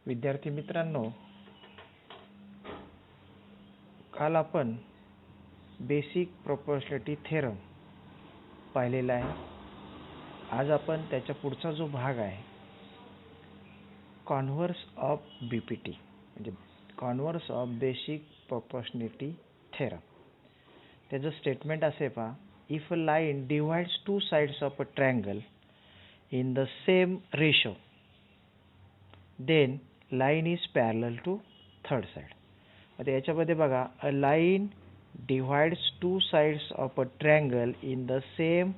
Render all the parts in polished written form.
विद्यार्थी मित्रांनो, काल आपण बेसिक प्रोपोर्शनॅलिटी थेरम पाहिलेला आहे. आज आपण त्याच्या पुढचा जो भाग आहे कॉन्व्हर्स ऑफ बीपीटी म्हणजे converse of basic proportionality theorem. त्याचं स्टेटमेंट असे पहा, if a line divides two sides of a triangle in the same ratio, then line is parallel to third side. आता याच्यामध्ये बघा, a line divides two sides of a triangle in the same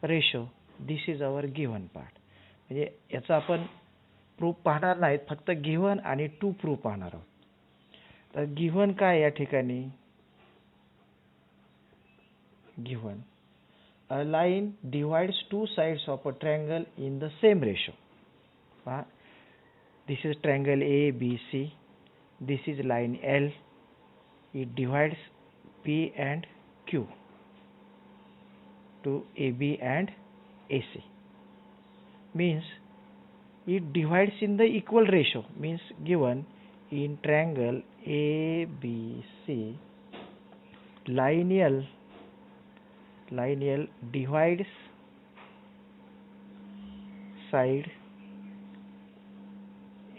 ratio. This is our given part. म्हणजे याचा आपण proof पाहणार नाहीत, फक्त given आणि टू प्रूफ पाहणार आहोत. तर गिव्हन काय या ठिकाणी? Given a line divides two sides of a triangle in the same ratio. This is triangle ABC. This is line L. It divides P and Q to AB and AC. Means it divides in the equal ratio. Means given in triangle ABC, line L divides side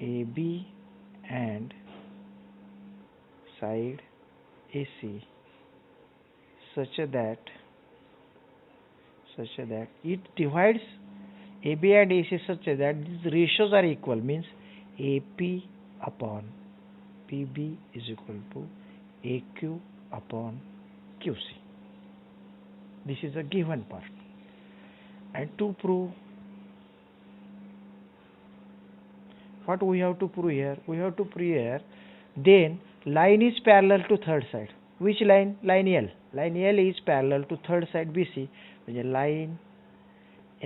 AB and side AC such that it divides AB and AC such that these ratios are equal. Means AP upon PB is equal to AQ upon QC. This is a given part. And to prove, what we have to prove here? We have to prove here, then line is parallel to third side. Which line? Line L. Line L is parallel to third side BC. म्हणजे line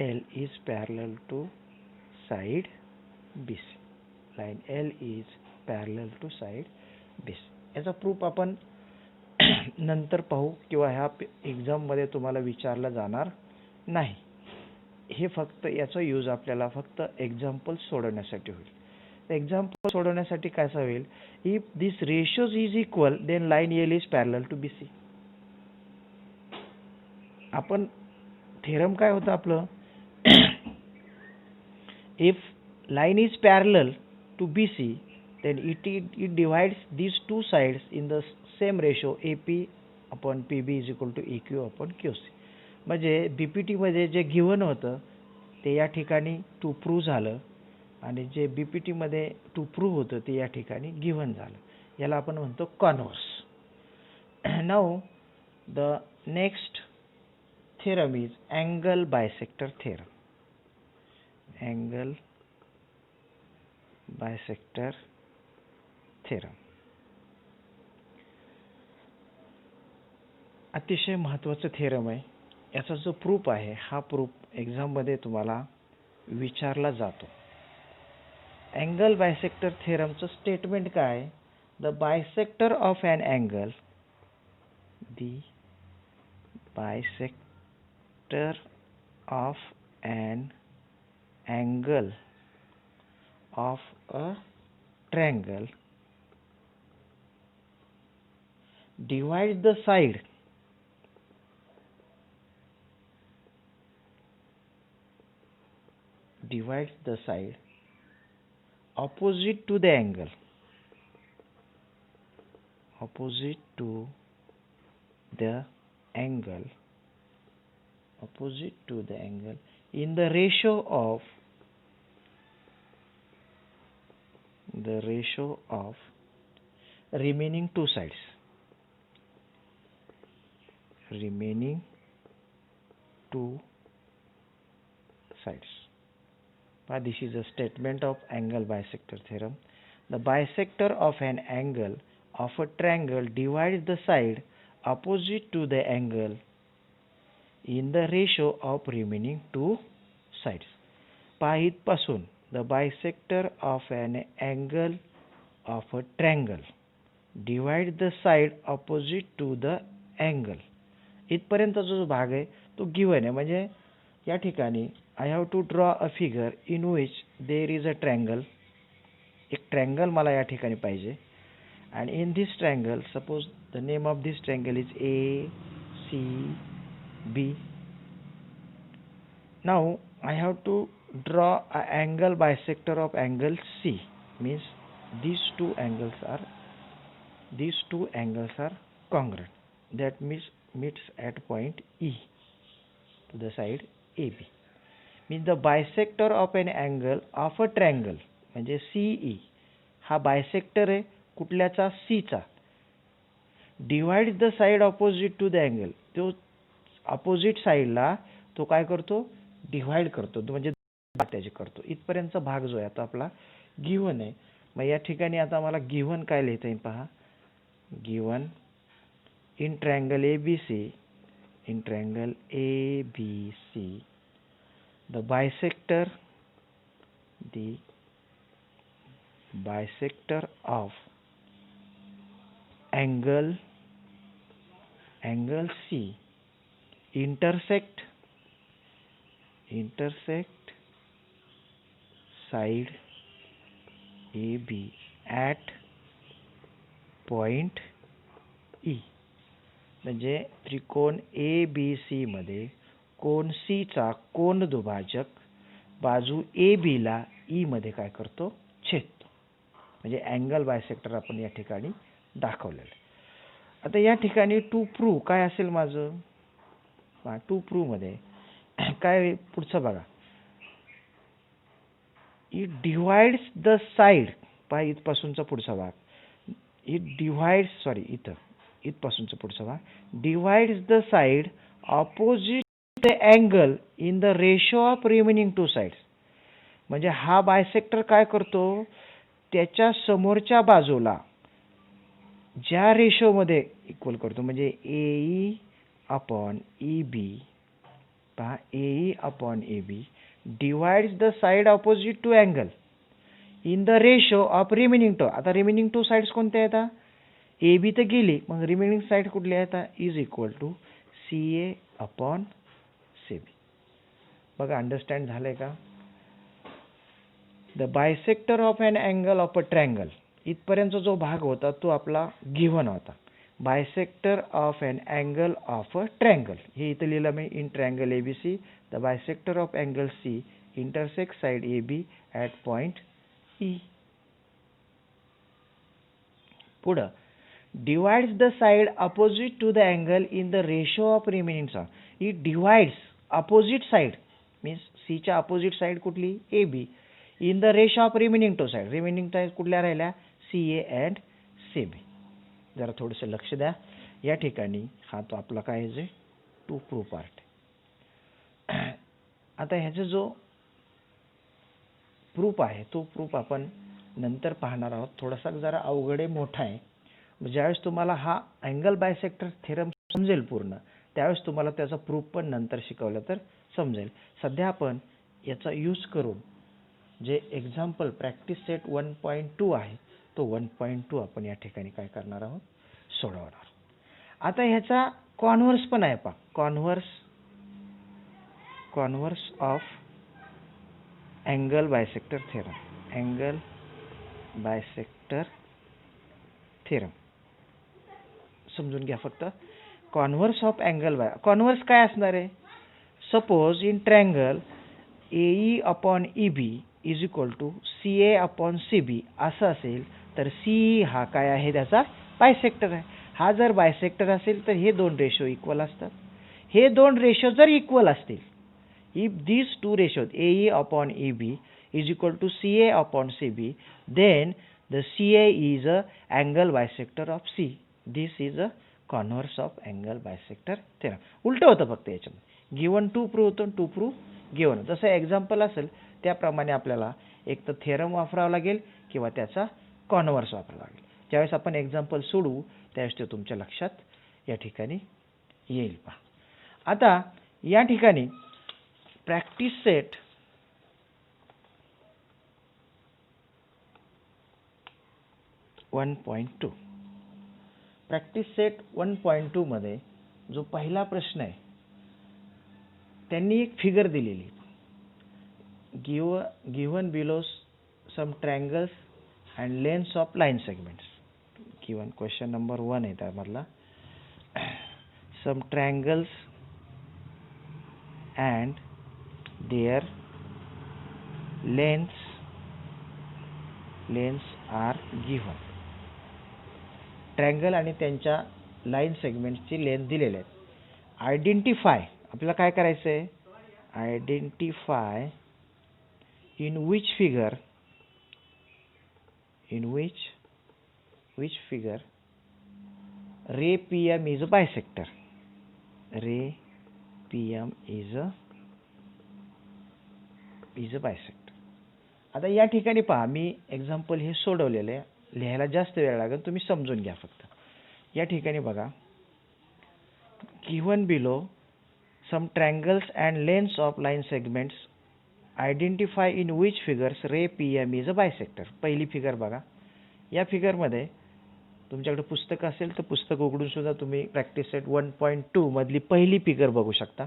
L is parallel to side BC. Line L is parallel to side BC. याचा proof आपण नंतर पाहू किंवा ह्या exam मध्ये तुम्हाला विचारला जाणार नाही. हे फक्त याचा यूज आपल्याला फक्त एक्झाम्पल सोडवण्यासाठी होईल. एक्झाम्पल सोडवण्यासाठी काय होईल? If this ratios is equal then line L is parallel to BC. आपण थेरम काय होतं आपलं? If line is parallel to BC then it divides these two sides in the same ratio AP upon PB is equal to EQ upon QC. म्हणजे BPT मध्ये जे given होतं ते या ठिकाणी टू प्रूव्ह झालं आणि जे बीपीटी मध्ये टू प्रूव्ह होतं ते या ठिकाणी गिव्हन झालं. याला आपण म्हणतो converse. Now the next theorem is angle bisector theorem. Angle bisector theorem अतिशय महत्त्वाचं थेरम आहे. याचा जो प्रूफ आहे हा प्रूफ एक्झाम मध्ये तुम्हाला विचारला जातो. अँगल बायसेक्टर थेरमचं स्टेटमेंट काय? The bisector of an angle, the bisector of an angle of a triangle divides the side opposite to the angle in the ratio of remaining two sides. This is a statement of angle bisector theorem. The bisector of an angle of a triangle divides the side opposite to the angle in the ratio of remaining two sides. पासून the bisector of an angle of a triangle divides the side opposite to the angle. इथपर्यंतचा जो भाग आहे तो given आहे. म्हणजे या ठिकाणी I have to draw a figure in which there is a triangle एक ट्रायंगल मला या ठिकाणी पाहिजे. And in this triangle, suppose the name of this triangle is ACB. Now I have to draw an angle bisector of angle C. Means these two angles are congruent. That meets at point E to the side AB. Means the bisector of an angle of a triangle म्हणजे CE हा bisector आहे कुठल्याचा C चा. Divide the side opposite to the angle. तो opposite साइडला तो काय करतो डिवाइड करतो म्हणजे त्याचे करतो. इथपर्यंतचा भाग जो आहे आता आपला गिवन आहे. मग या ठिकाणी आता मला गिवन काय लिहिता येईल पहा. Given in triangle ABC the bisector of angle C intersect side AB at point E. म्हणजे त्रिकोण ABC मध्ये कोन C चा कोन दुभाजक बाजू AB ला E मध्ये काय करतो छेदतो. म्हणजे अँगल बायसेक्टर आपण या ठिकाणी दाखवलेलं. आता या ठिकाणी टू प्रूव्ह काय असेल माझं. टू प्रूव्ह मध्ये काय पुढचं बघा. It divides the side. पहा इथपासूनचा पुढचा भाग. इथपासूनचा पुढचा भाग divides the side opposite the angle in the ratio of remaining two sides. म्हणजे हा बायसेक्टर काय करतो त्याच्या समोरच्या बाजूला ज्या रेशो मध्ये इक्वल करतो म्हणजे AE अपॉन EB. पहा AE upon EB divides the side opposite to angle in the ratio of remaining two. आता रिमेनिंग टू साइड्स कोणत्या आहेत. AB तर गेली मग रिमेनिंग साइड कुठली आहेत is equal to CA upon CB. बघा अंडरस्टँड झालंय का. The bisector of an angle of a triangle. इथपर्यंतचा जो भाग होता तो आपला गिव्हन होता. Bisector of an angle of a triangle हे इथं लिहिलं मी. In triangle ABC the bisector of angle C intersect side AB at point E. पुढं divides the side opposite to the angle in the ratio of remaining side. It divides opposite side means C च्या opposite side कुठली AB in the ratio of remaining to side. Remaining side कुठल्या राहिल्या CA and CB. जरा थोडंसं लक्ष द्या या ठिकाणी. हा तो आपला काय आहे टू प्रूव्ह पार्ट. आता ह्याचा जो प्रूफ आहे तो प्रूफ आपण नंतर पाहणार आहोत. थोडासा जरा अवघड आहे मोठा आहे. ज्यावेळेस तुम्हाला हा अँगल बायसेक्टर थेरम समजेल पूर्ण त्यावेळेस तुम्हाला त्याचा प्रूफ पण नंतर शिकवलं तर समजेल. सध्या आपण याचा यूज करून जे एक्झाम्पल प्रॅक्टिस सेट 1.2 आहे तो 1.2 आपण या ठिकाणी काय करणार आहोत सोडवणार. आता ह्याचा कॉन्व्हर्स पण आहे पहा. Converse of angle bisector theorem समजून घ्या फक्त. कॉन्व्हर्स ऑफ कॉन्व्हर्स काय असणार आहे. Suppose in triangle AE upon EB is equal to CA upon CB असं असेल तर CE हा काय आहे त्याचा बायसेक्टर आहे. हा जर बायसेक्टर असेल तर हे दोन रेशो इक्वल असतात. हे दोन रेशो जर इक्वल असतील if these two ratios AE upon EB is equal to CA upon CB then the CA is a angle bisector of C. This is a converse of angle bisector theorem. उलट होतं फक्त याच्यामध्ये. Given to prove होतं to prove given. जसं example असेल त्याप्रमाणे आपल्याला एक तर थेरम वापरावा लागेल किंवा त्याचा कॉन्व्हर्स वापरावा लागेल. ज्यावेळेस आपण एक्झाम्पल सोडवू त्यावेळेस ते तुमच्या लक्षात या ठिकाणी येईल पहा. आता या ठिकाणी प्रॅक्टिस सेट 1.2 प्रॅक्टिस सेट 1.2 मध्ये जो पहिला प्रश्न आहे त्यांनी एक फिगर दिलेली. Given below some triangles and lengths of line segments. Given question number 1 आहे त्यामधला. Some triangles and their lengths are given. Triangle आणि त्यांच्या लाईन सेगमेंट्सची लेंथ दिलेली आहे. आयडेंटिफाय आपल्याला काय करायचं आहे? Identify in which figure ray PM is a bisector. Ray PM is a bisector. आता या ठिकाणी पहा, मी एक्झाम्पल हे सोडवलेलं आहे, लिहायला जास्त वेळ लागेल, तुम्ही समजून घ्या फक्त. या ठिकाणी बघा, given below some triangles and lengths of line segments, identify in which figures ray PM is a bisector. पहिली फिगर बघा. या फिगरमध्ये तुमच्याकडे पुस्तक असेल तर पुस्तक उघडून सुद्धा तुम्ही प्रॅक्टिस सेट 1.2 मधली पहिली फिगर बघू शकता.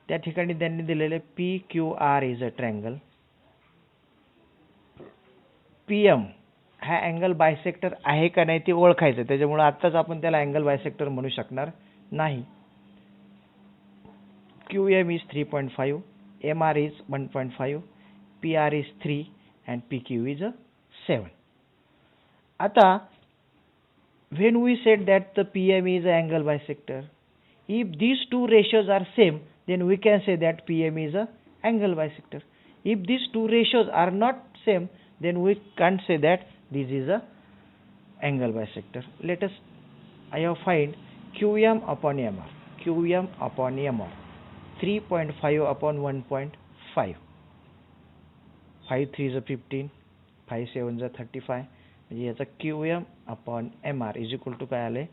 त्या ठिकाणी त्यांनी दिलेले PQR is a triangle. PM हा अँगल बायसेक्टर आहे का नाही ते ओळखायचं. त्याच्यामुळे आत्ताच आपण त्याला अँगल बायसेक्टर म्हणू शकणार नाही. QM is 3.5, MR is 1.5, PR is 3 and PQ is 7. आता when we said that the PM is an angle bisector, if these two ratios are same, then we can say that PM is an angle bisector. If these two ratios are not same, then we can't say that this is a angle bisector. Let us find QM upon MR. QM upon MR 3.5 upon 1.5. 5 3 is 15, 5 7 is 35. म्हणजे याचा QM upon MR is equal to काय आले?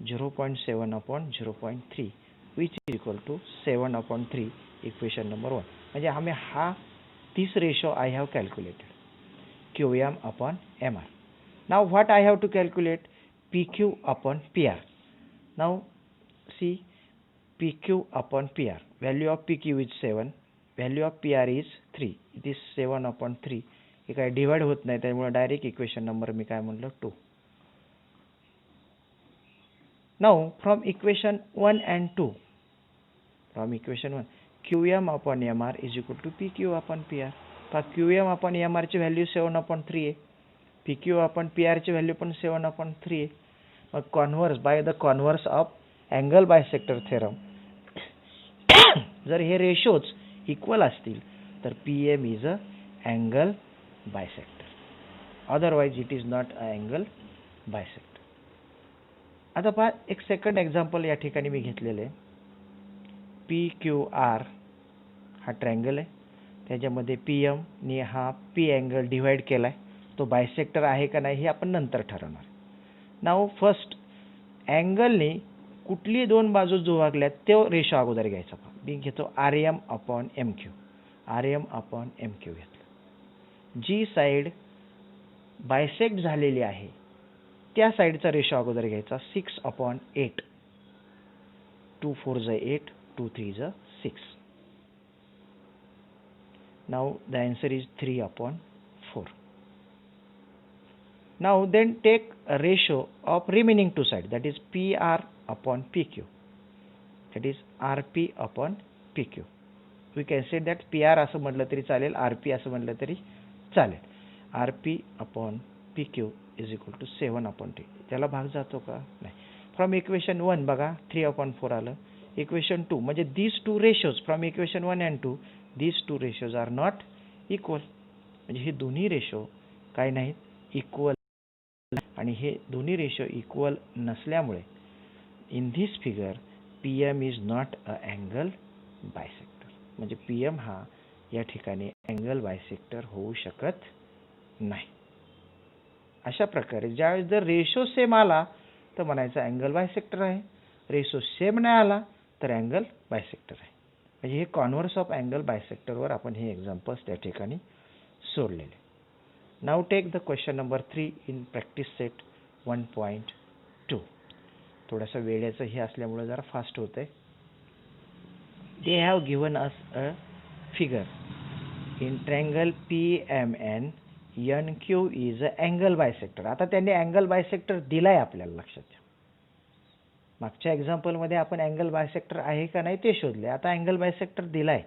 0.7 upon 0.3, which is equal to 7 upon 3, equation number 1. म्हणजे आम्ही हा this ratio I have calculated, QM upon MR. Now what I have to calculate? PQ upon PR. Now see, PQ upon PR. Value of PQ is 7. Value of PR is 3. It is 7 upon 3. हे काय divide होत नाही, त्यामुळे direct equation number मी काय म्हणलं 2. Now from equation 1 and 2, from equation 1, QM upon MR is equal to PQ upon PR. तर QM upon MR ची value 7 upon 3 आहे. PQ upon PR ची व्हॅल्यू पण 7 upon 3 आहे. मग converse by the converse of angle bisector theorem, जर हे ratios equal असतील तर PM is a angle bisector. Otherwise it is not a angle bisector. आता पहा, एक सेकंड एक्झाम्पल या ठिकाणी मी घेतलेलं आहे. PQR हा ट्रायंगल आहे, त्याच्यामध्ये PM ने हा P अँगल डिवाइड केला आहे. तो बायसेक्टर आहे का नाही हे आपण नंतर ठरवणार. नाव फर्स्ट अँगलने कुठली दोन बाजू जुळवल्यात ते रेशो अगोदर घ्यायचा. मी घेतो RM upon MQ. RM upon MQ घेतलं. जी साईड बायसेक्ट झालेली आहे त्या साईडचा रेशो अगोदर घ्यायचा. 6 upon 8. 2 4 is 8, 2 3 is 6. Now the answer is 3 upon 4. Now then take a ratio of remaining two sides, that is PR upon PQ, that is RP upon PQ. We can say that PR असं म्हटलं तरी चालेल, RP असं म्हटलं तरी चालेल. RP upon PQ is equal to 7 upon 3. त्याला भाग जातो का? नाही. फ्रॉम इक्वेशन 1 बघा 3 upon 4 आलं. इक्वेशन 2 म्हणजे these two ratios from equation 1 and 2, these two ratios are not equal. म्हणजे हे दोन्ही रेशो काय नाहीत, इक्वल. आणि हे दोन्ही रेशो इक्वल नसल्यामुळे in this figure PM is not a angle bisector. म्हणजे PM हा या ठिकाणी अँगल बायसेक्टर होऊ शकत नाही. अशा प्रकारे ज्यावेळेस जर रेशो सेम आला तर म्हणायचं अँगल बायसेक्टर आहे, रेशो सेम नाही आला तर अँगल बायसेक्टर आहे. म्हणजे हे कॉन्व्हर्स ऑफ अँगल बायसेक्टरवर आपण हे एक्झाम्पल्स त्या ठिकाणी सोडलेले. Now take the question number 3 in practice set 1.2. थोडासा वेळेचं हे असल्यामुळे जरा फास्ट होतंय. They have given us a figure in triangle PMN N Q is a angle bisector. आता त्यांनी अँगल बायसेक्टर दिलाय आपल्याला, लक्षात घ्या. मागच्या एक्झाम्पलमध्ये आपण अँगल बायसेक्टर आहे का नाही ते शोधले. आता अँगल बायसेक्टर दिलाय.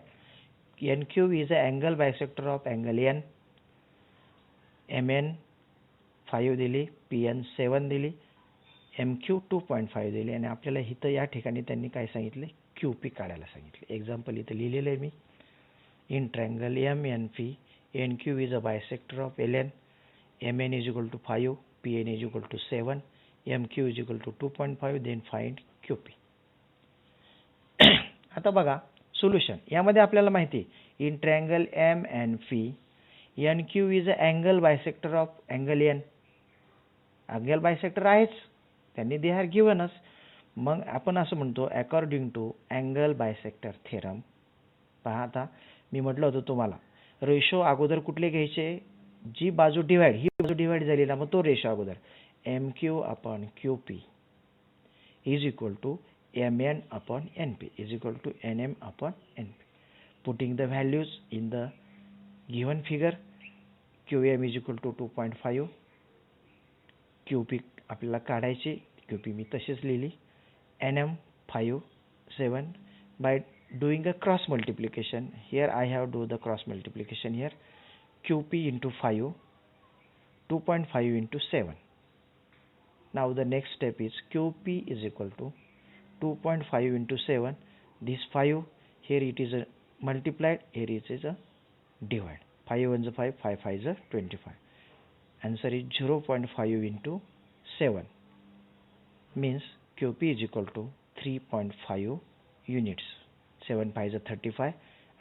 N Q is a angle bisector of angle N. M N 5 दिली, पी एन 7 दिली, एम क्यू 2.5 दिली आणि आपल्याला इथं या ठिकाणी त्यांनी काय सांगितले, क्यू पी काढायला सांगितले. एक्झाम्पल इथं लिहिलेलं आहे मी. In triangle M N P, N Q is a bisector of L N. M N is equal to 5, P N is equal to 7, M Q is equal to 2.5, then find Q P. आता बघा solution. यामध्ये आपल्याला माहिती आहे in triangle M N P, N Q is a angle bisector of angle N. Angle bisector आहेच, त्यांनी they are given. मग आपण असं म्हणतो according to angle bisector theorem. पहा आता मी म्हटलं होतं तुम्हाला रेशो अगोदर कुठले घ्यायचे, जी बाजू डिवाइड, ही बाजू डिवाइड झाली ना, मग तो रेशो अगोदर M Q upon Q P is equal to M N upon N P is equal to N M upon N P. Putting the values in the given figure. Q M is equal to 2.5, Q P आपल्याला काढायची, Q P मी तशीच लिहिली, N M 5, 7. By doing a cross multiplication, here I have do the cross multiplication here, qp into 5, 2.5 into 7. Now the next step is qp is equal to 2.5 into 7. This 5 here it is a multiplied, here it is a divide. 5 1 is 5, 5 5 is 25. Answer is 0.5 into 7, means qp is equal to 3.5 units. 7 5 is 35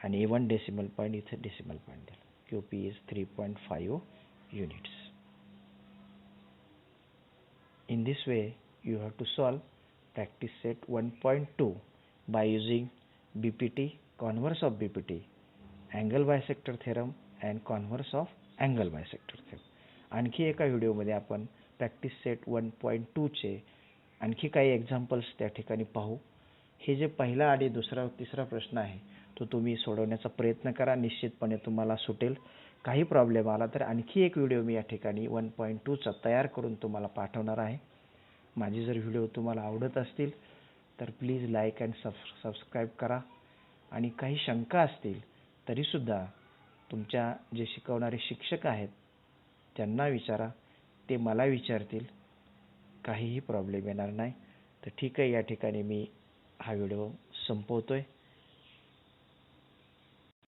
and A1 decimal point is a decimal point. QP is 3.5 units. In this way you have to solve practice set 1.2 by using BPT, converse of BPT, angle bisector theorem and converse of angle bisector theorem. आणखी एका व्हिडिओमध्ये आपण practice set 1.2 चे आणखी काही examples त्या ठिकाणी पाहू. हे जे पहिला आणि दुसरा तिसरा प्रश्न आहे तो तुम्ही सोडवण्याचा प्रयत्न करा, निश्चितपणे तुम्हाला सुटेल. काही प्रॉब्लेम आला तर आणखी एक व्हिडिओ मी या ठिकाणी 1.2 चा तयार करून तुम्हाला पाठवणार आहे. माझे जर व्हिडिओ तुम्हाला आवडत असतील तर प्लीज लाईक अँड सबस्क्राईब करा. आणि काही शंका असतील तरीसुद्धा तुमच्या जे शिकवणारे शिक्षक आहेत त्यांना विचारा, ते मला विचारतील, काहीही प्रॉब्लेम येणार नाही. तर ठीक आहे, या ठिकाणी मी हा व्हिडिओ संपवतोय.